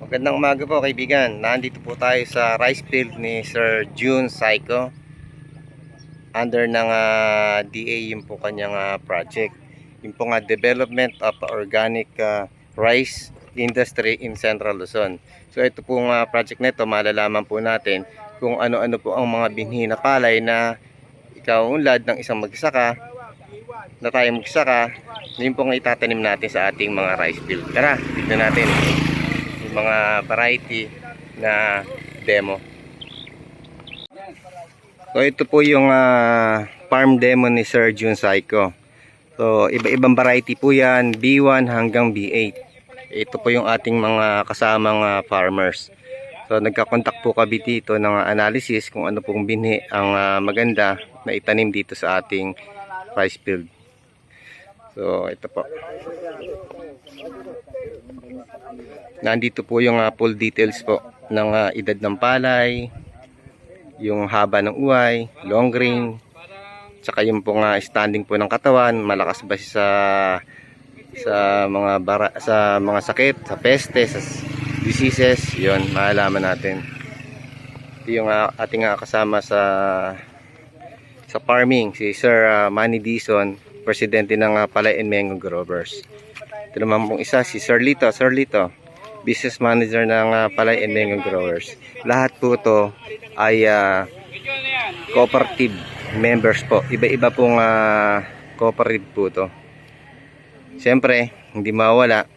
Magandang umaga po kaibigan. Nandito po tayo sa rice field ni Sir June Psycho. Under ng DA yung po kanyang project. Yung po Development of Organic Rice Industry in Central Luzon. So ito pong project nito, malalaman po natin kung ano-ano po ang mga binhi na palay na ikaunlad ng isang magsasaka na tayo magsasaka. Yun pong itatanim natin sa ating mga rice field. Tara, tignan natin yung mga variety na demo. So ito po yung farm demo ni Sir June Psycho. So iba-ibang variety po yan, B1 hanggang B8. Ito po yung ating mga kasamang farmers. So nagka-contact po kami dito ng analysis kung ano pong binhi ang maganda na itanim dito sa ating rice field. So ito po. Nandito po yung full details po ng edad ng palay, yung haba ng uway, long grain, tsaka yung pong standing po ng katawan, malakas ba sa mga sakit, sa peste, sa diseases, yon malalaman natin. Ito yung ating kasama sa farming, si Sir Manny Dizon, presidente ng Palay and Mango Growers. Ito naman pong isa, si Sir Lito, business manager ng Palay and Mango Growers. Lahat po ito ay cooperative members po. Iba-iba pong cooperative po ito. Siyempre, hindi mawala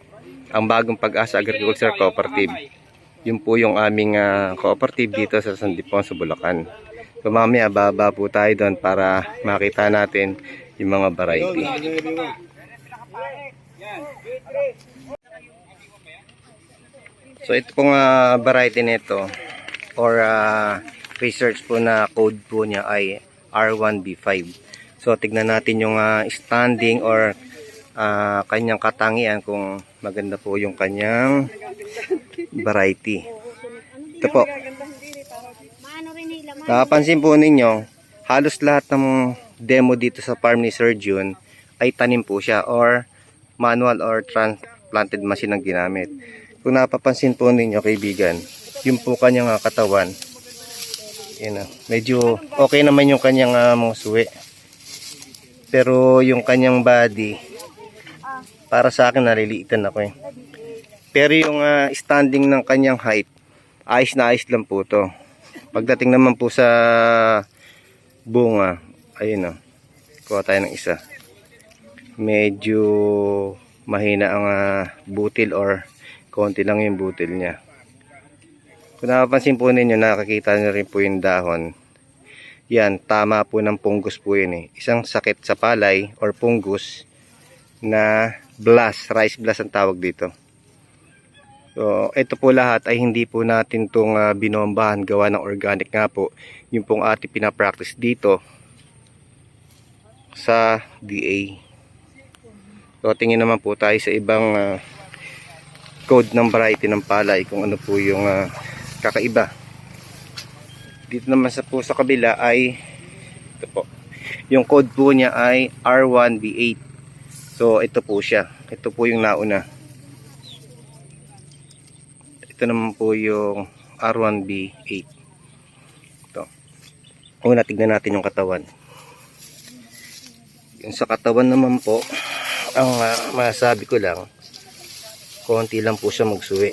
ang bagong Pag-asa Agriculture Cooperative. Yun po yung aming cooperative dito sa San Ildefonso, Bulacan. So mamaya baba po tayo doon para makita natin yung mga variety. So ito pong variety nito or research po na code po niya ay R1B5. So tignan natin yung standing or kanyang katangian kung maganda po yung kanyang variety. Ito po. Napansin po ninyo, halos lahat ng demo dito sa farm ni Sir June ay tanim po siya or manual or transplanted machine ang ginamit. Kung napapansin po ninyo kaibigan, yung po kanyang katawan, yun, medyo okay naman yung kanyang mga suwi. Pero yung kanyang body, para sa akin naliliitan ako eh. Pero yung standing ng kanyang height, ayos na ayos lang po to. Pagdating naman po sa bunga, ayun o, kuha tayo ng isa. Medyo mahina ang butil or konti lang yung butil niya. Kung napapansin po ninyo, nakakita nyo rin po yung dahon. Yan, tama po ng fungus po yun eh. Isang sakit sa palay or fungus na blast, rice blast ang tawag dito. So, ito po lahat ay hindi po natin itong binombahan, gawa ng organic nga po. Yung pong ating pinapractice dito sa DA. So, tingin naman po tayo sa ibang code ng variety ng palay kung ano po yung kakaiba. Dito naman sa kabila ay ito po. Yung code po niya ay R1B8. So, ito po siya. Ito po yung nauna. Ito naman po yung R1B8. Ito. Una, tignan natin yung katawan. Yung sa katawan naman po, ang masasabi ko lang, konti lang po siya magsuwi.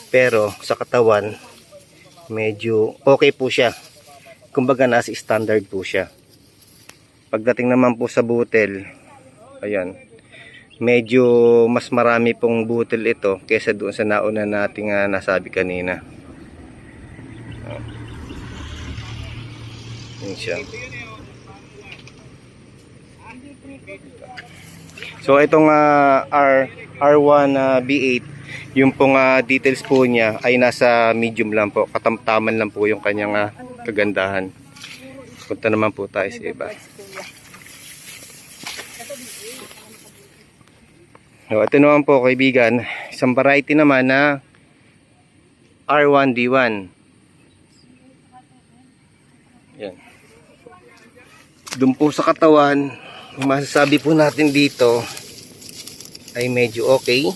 Pero sa katawan, medyo okay po siya. Kumbaga nasa standard po siya. Pagdating naman po sa butil, ayan, medyo mas marami pong butil ito kaysa doon sa nauna nating nasabi kanina. Yan siya. So itong R1B8, yung pong details po niya ay nasa medium lang po. Katamtaman lang po yung kanyang kagandahan. Punta naman po tayo sa iba. So, ito naman po kaibigan, isang variety naman na R1D1. Yan. Doon po sa katawan, masasabi po natin dito ay medyo okay.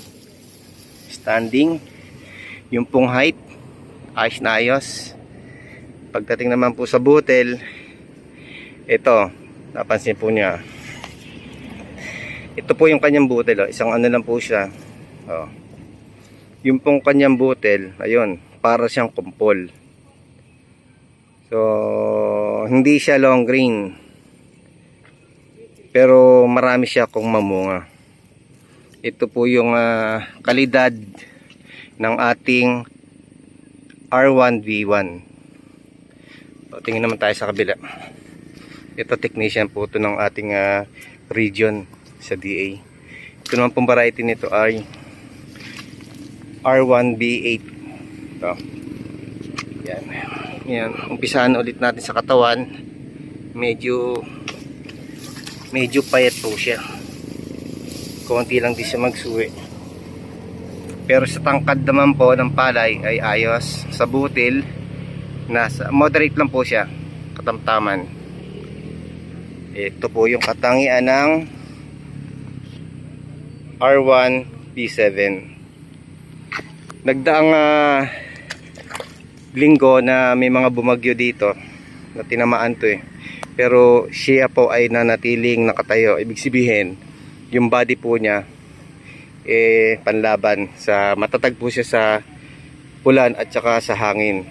Standing. Yung pong height, ayos na ayos. Pagdating naman po sa butel, ito, napansin po niya. Ito po yung kanyang butel, oh. Isang ano lang po siya. Oh. Yung pong kanyang butel, ayun, para siyang kumpol. So, hindi siya long grain. Pero marami siya kung mamunga. Ito po yung kalidad ng ating R1V1. So, tingin naman tayo sa kabila. Ito technician po ito ng ating region sa DA. Ito naman pong variety nito ay R1B8. Ito. Yan. Yan. Umpisahan ulit natin sa katawan. Medyo payat po siya. Konti lang din siya magsuwi. Pero sa tangkad naman po ng palay ay ayos. Sa butil, nasa moderate lang po siya. Katamtaman. Ito po yung katangian ng R1B7. Nagdaang linggo na may mga bumagyo dito na tinamaan to eh. Pero siya po ay nanatiling nakatayo. Ibig sabihin, yung body po niya panlaban sa matatag po siya sa ulan at saka sa hangin.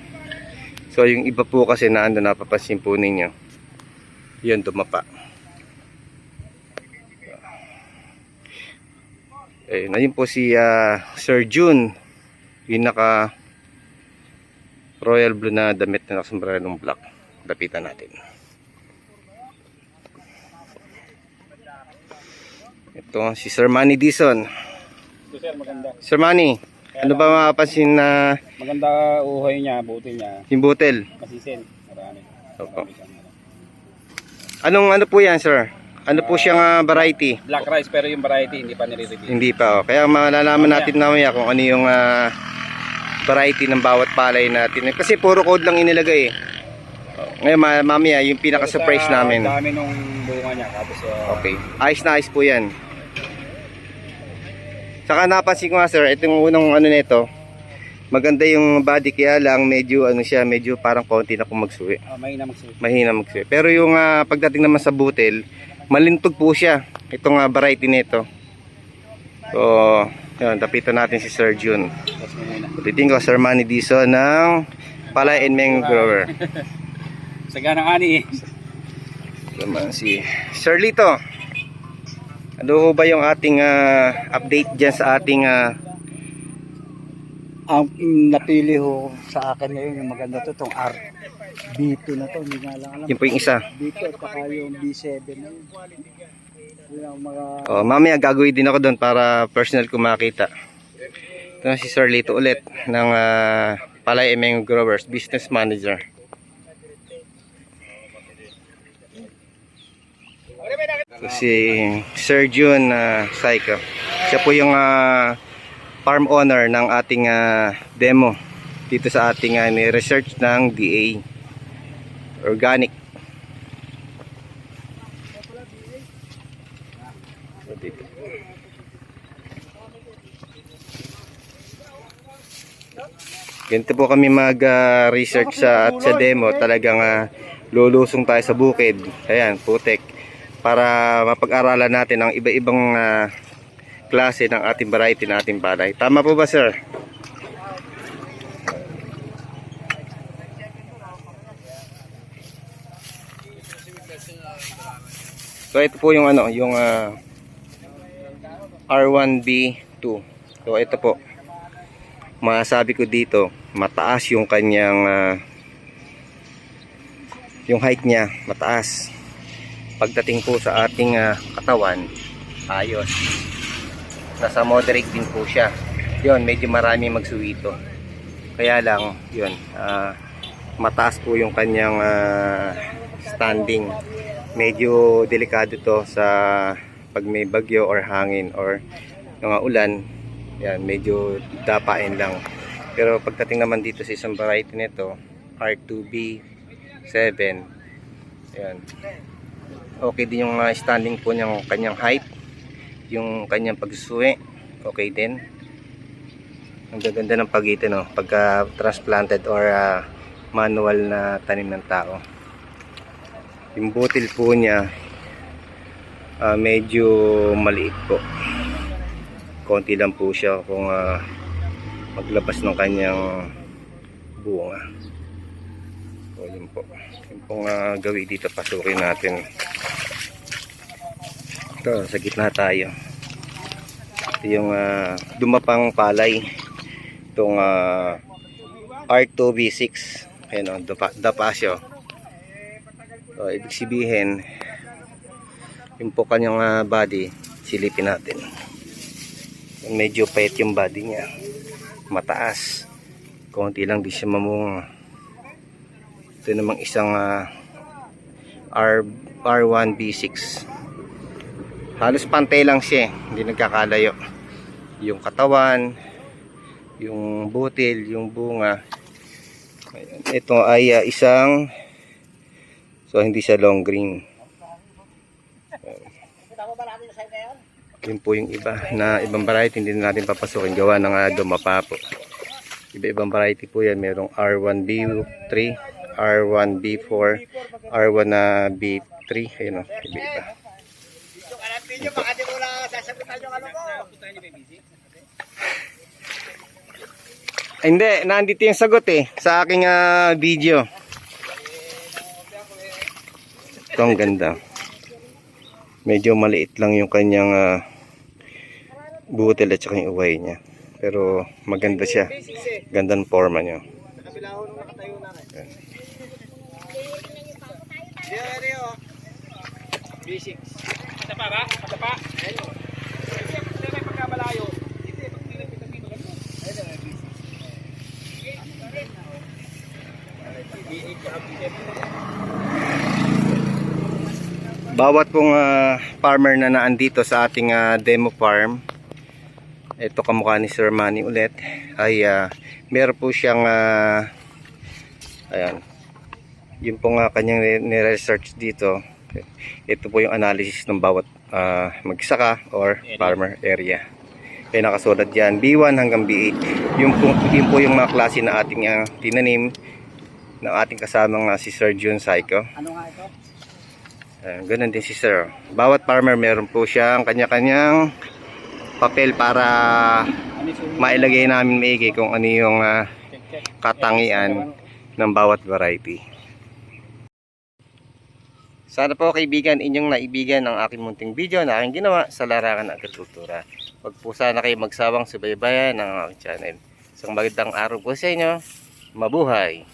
So yung iba po kasi na napapansin po ninyo, yun dumapa. Ayun po si Sir June, yung naka royal blue na damit na nakasombrerong black. Lapitan natin. Ito si Sir Manny Dizon. Ito sir, maganda. Sir Manny, ano ba mapapansin na Maganda uhoy niya, buti niya. yung butel? Masisin. Marami. Opo. Ano po yan, sir? Ano po siyang variety? Black rice pero yung variety hindi pa nire-reveal. Hindi pa, oh. Kaya malalaman natin mamaya kung ano yung variety ng bawat palay natin. Kasi puro code lang inilagay eh. Ngayon mamaya yung pinaka-surprise namin. Dami nung bunga niya. Tapos, Okay. Ayos na ayos po yan. Saka napansin ko nga sir, itong unang ano nito, maganda yung body kaya lang medyo ano siya, medyo parang konti na kung magsuwi. mahina magsuot. Mahina magsuwi. Pero yung pagdating naman sa butil, malintog po siya. Itong variety nito. So, yun, tapitan natin si Sir June. Ulitin ko, Sir Manny Dizon ng Palay and Mango Grower. Saganang ani. Naman si Sir Lito. Ano ba yung ating update dyan sa ating Ang napili ho sa akin ngayon yung maganda to, itong B2 na to, hindi nga lang alam. yun po yung isa. B2 at saka yung B7 na yun. Yun ang mga... Mamaya gagawin din ako doon para personal ko makita. Ito na si Sir Lito ulit ng Palay and Mango Growers Business Manager. So, si Sir June Saiko. Siya po yung farm owner ng ating demo dito sa ating ni-research ng DA Organic. So, dito. Ganito po kami mag-research sa demo. Talagang lulusong tayo sa bukid. Ayan, putek. Para mapag-aralan natin ang iba-ibang klase ng ating variety ng ating palay. Tama po ba, sir? So ito po yung yung R1B2. So ito po. Masabi ko dito, mataas yung kanyang yung height niya, mataas. Pagdating po sa ating katawan, ayos. Nasa moderate din po siya. Yun, medyo marami magsuwito. Kaya lang, yun, mataas po yung kanyang standing. Medyo delikado to sa pag may bagyo or hangin or mga ulan. Yan, medyo dapain lang. Pero pagdating naman dito sa isang variety nito, R2B7, yan. Okay din yung standing po niyang kanyang height, yung kanyang pagsusuwi, okay din. Ang gaganda ng pagitan, no? Pagka transplanted or manual na tanim ng tao. Yung butil po niya medyo maliit po. Konti lang po siya kung maglabas ng kanyang bunga. So yun po. Yung pong gawi dito, pasukin natin. Ito, sa gitna tayo. Ito yung dumapang palay. Itong R2V6. Ayan o, dapasyo. So, ibig sabihin, yung po kanyang body, silipin natin. Medyo payat yung body niya. Mataas. Konti lang di siya mamunga. Ito namang isang R1B6. Halos pantay lang siya. Hindi nagkakalayo. Yung katawan, yung butil, yung bunga. Ayan. Ito ay isang, so hindi siya long green. Yun po yung iba na ibang variety, hindi na natin papasukin gawa ng dumapa po. Iba-ibang variety po yan. Merong R1B3, R1B4, R1B3. Ayun o, iba-iba. Hindi, nandito yung sagot sa aking video. Ito ang ganda. Medyo maliit lang yung kanyang butil at saka yung uway niya. Pero maganda siya. Gandang forma niya. B6. Patapa ba? Patapa? Ayun. Kasi may pagkabalayo. Hindi, pag pinipit dito ganito. Bawat pong farmer na naandito sa ating demo farm, ito kamukha ni Sir Manny ulit, ay meron po siyang ayan, yun po nga kanyang ni-research dito. Ito po yung analysis ng bawat magsaka or farmer area. Kaya nakasulat dyan B1 hanggang B8. Yun po yung mga klase na ating tinanim ng ating kasamang si Sir Jun Psycho. Ano nga ito? Ganun din si Sir. Bawat farmer meron po siyang kanya-kanyang papel para mailagay namin maigi kung ano yung katangian ng bawat variety. Sana po kaibigan, inyong naibigan ang aking munting video na aking ginawa sa larangan ng agrikultura. Huwag po sana kayo magsawang subaybayan ng aking channel. Isang magandang araw po sa inyo. Mabuhay!